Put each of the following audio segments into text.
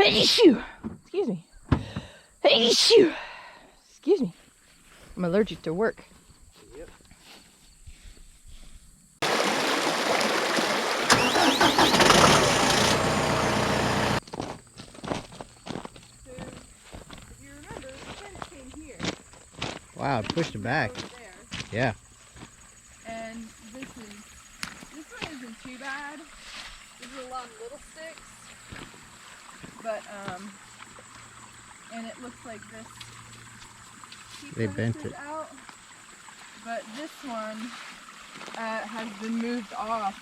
Hey, shoo! Excuse me. Hey, shoo! Excuse me. I'm allergic to work. Yep. So, if you remember, the fence came here. Wow, it pushed it back. Yeah. And this one isn't too bad. There's a lot of little sticks. But, and it looks like this. They bent it. Out, but this one has been moved off.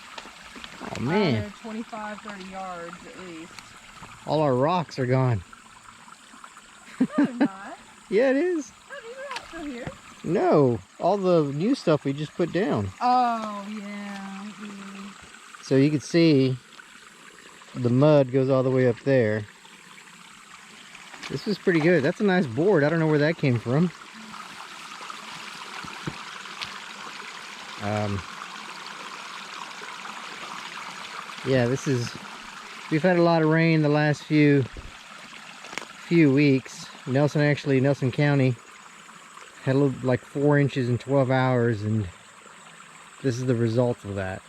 Oh man. 25, 30 yards at least. All our rocks are gone. No, they're not. Yeah, it is. No, these are all still here. No, all the new stuff we just put down. Oh, yeah. So you can see the mud goes all the way up there. This was pretty good. That's a nice board. I don't know where that came from. Yeah, we've had a lot of rain the last few weeks. Nelson County had like 4 inches in 12 hours, and this is the result of that.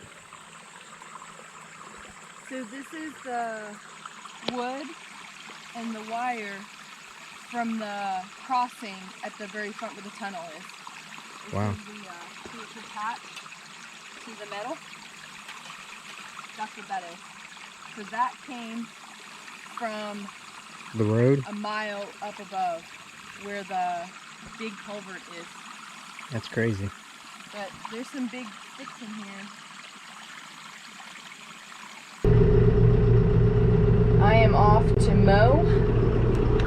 So this is the wood and the wire from the crossing at the very front where the tunnel is. Wow. See it's attached to the metal? That's what that is. So that came from The road? a mile up above where the big culvert is. That's crazy. But there's some big sticks in here. I am off to mow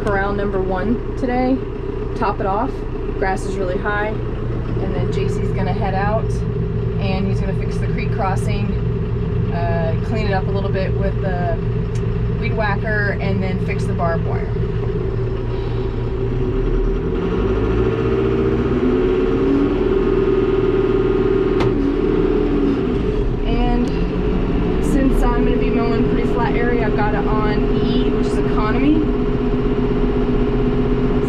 corral number 1 today. Top it off. Grass is really high. And then JC's gonna head out and he's gonna fix the creek crossing, clean it up a little bit with the weed whacker, and then fix the barbed wire. And since I'm gonna be mowing a pretty flat area, I've got it on E, which is economy.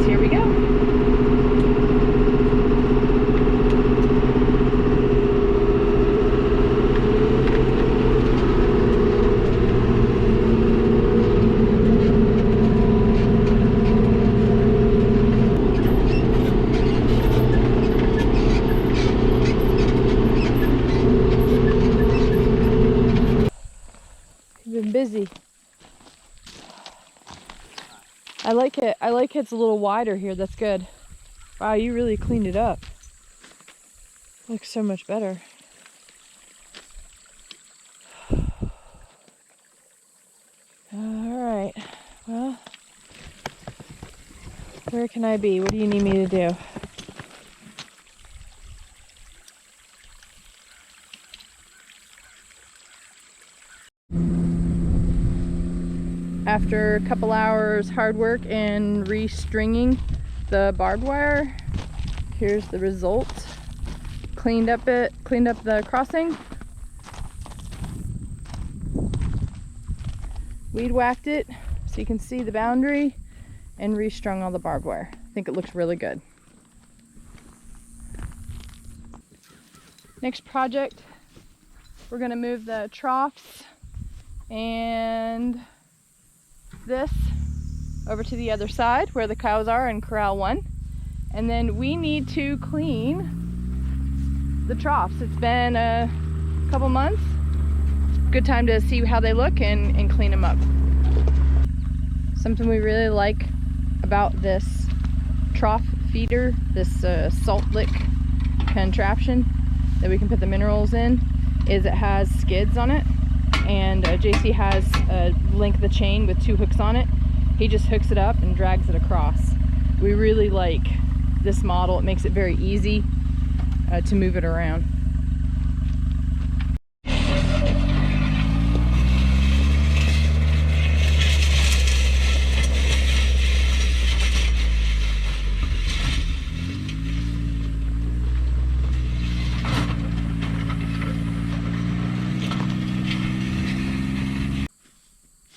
So here we go. Been busy. I like it. I like it's a little wider here. That's good. Wow, you really cleaned it up. Looks so much better. All right. Well, where can I be? What do you need me to do? After a couple hours hard work and restringing the barbed wire, here's the result. Cleaned up the crossing, weed whacked it so you can see the boundary, and restrung all the barbed wire. I think it looks really good. Next project, we're gonna move the troughs and this over to the other side where the cows are in corral 1, and then we need to clean the troughs. It's been a couple months. Good time to see how they look and clean them up. Something we really like about this trough feeder, this salt lick contraption that we can put the minerals in, is it has skids on it. And JC has a length of chain with 2 hooks on it. He just hooks it up and drags it across. We really like this model. It makes it very easy to move it around.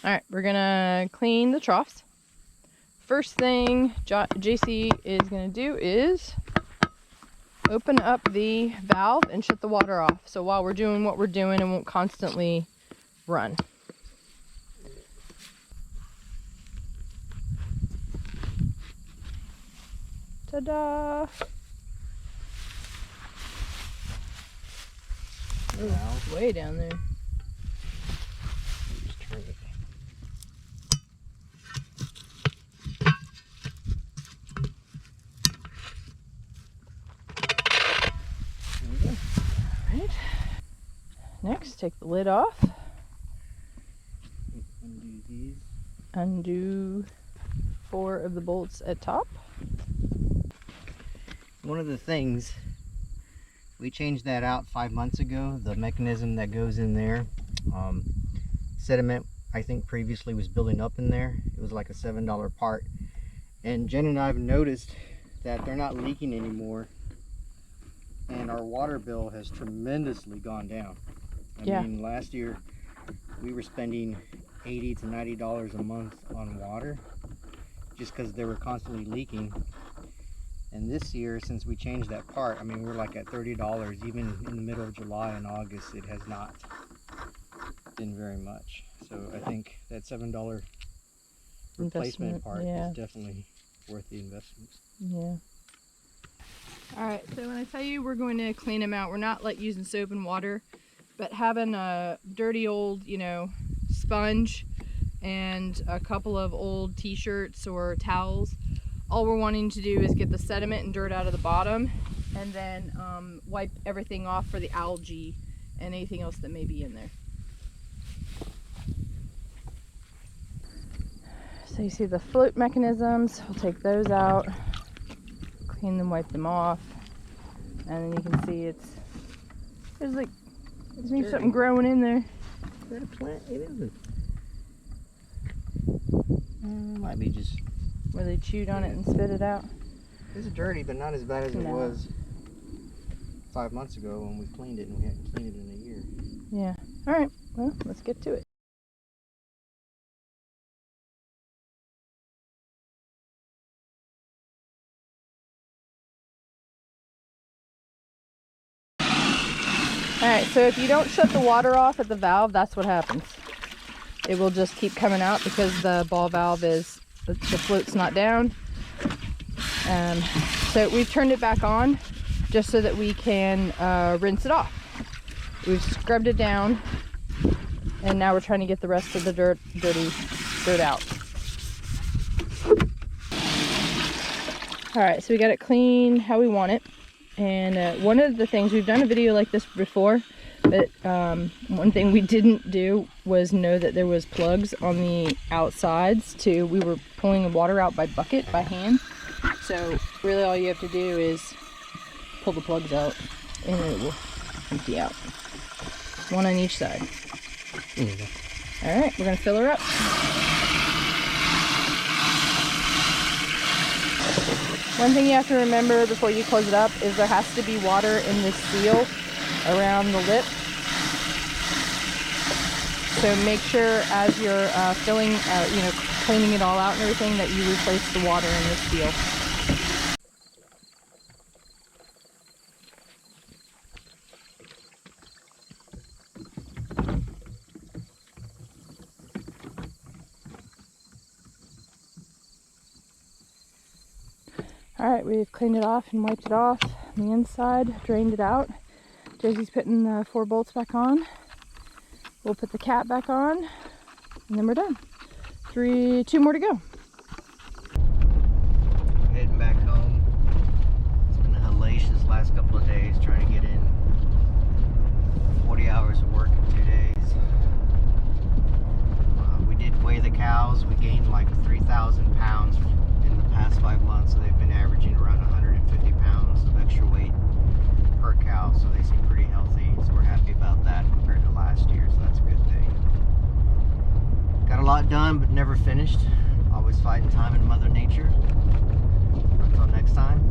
All right, we're gonna clean the troughs. First thing JC is gonna do is open up the valve and shut the water off. So while we're doing what we're doing, it won't constantly run. Ta-da! Oh, it's way down there. Just turn it. Alright. Next, take the lid off. Undo these. Undo 4 of the bolts at top. One of the things, we changed that out 5 months ago, the mechanism that goes in there. Sediment, I think previously was building up in there. It was like a $7 part. And Jen and I have noticed that they're not leaking anymore. And our water bill has tremendously gone down. I mean, last year we were spending $80 to $90 a month on water just because they were constantly leaking. And this year, since we changed that part, I mean, we're like at $30. Even in the middle of July and August, it has not been very much. So I think that $7 replacement part is definitely worth the investment. Yeah. Alright, so when I tell you we're going to clean them out, we're not like using soap and water, but having a dirty old, you know, sponge and a couple of old t-shirts or towels. All we're wanting to do is get the sediment and dirt out of the bottom, and then wipe everything off for the algae and anything else that may be in there. So you see the float mechanisms, we'll take those out, clean them, wipe them off, and then you can see there's like maybe something growing in there. Is that a plant? It isn't. Might be just where they chewed on it and spit it out. It's dirty, but not as bad as it was 5 months ago when we cleaned it, and we hadn't cleaned it in a year. Yeah. All right. Well, let's get to it. All right. So if you don't shut the water off at the valve, that's what happens. It will just keep coming out because the ball valve is, the float's not down. So we've turned it back on just so that we can rinse it off. We've scrubbed it down, and now we're trying to get the rest of the dirty dirt out. All right, so we got it clean how we want it. And one of the things, we've done a video like this before, but one thing we didn't do was know that there was plugs on the outsides too. We were pulling the water out by bucket, by hand. So really all you have to do is pull the plugs out and it will empty out. One on each side. All right, we're gonna fill her up. One thing you have to remember before you close it up is there has to be water in this seal around the lip. So make sure as you're filling, you know, cleaning it all out and everything, that you replace the water in this seal. Alright, we've cleaned it off and wiped it off on the inside, drained it out. Josie's putting the 4 bolts back on. We'll put the cap back on, and then we're done. 2 more to go. Heading back home. It's been hellacious last couple of days trying to get in 40 hours of work in 2 days. We did weigh the cows. We gained like 3,000 pounds in the past 5 months, so they've been averaging around 150 pounds of extra weight per cow, so they seem pretty healthy, so we're happy about that compared to last year, so that's a good thing. Got a lot done, but never finished. Always fighting time in Mother Nature. Until next time.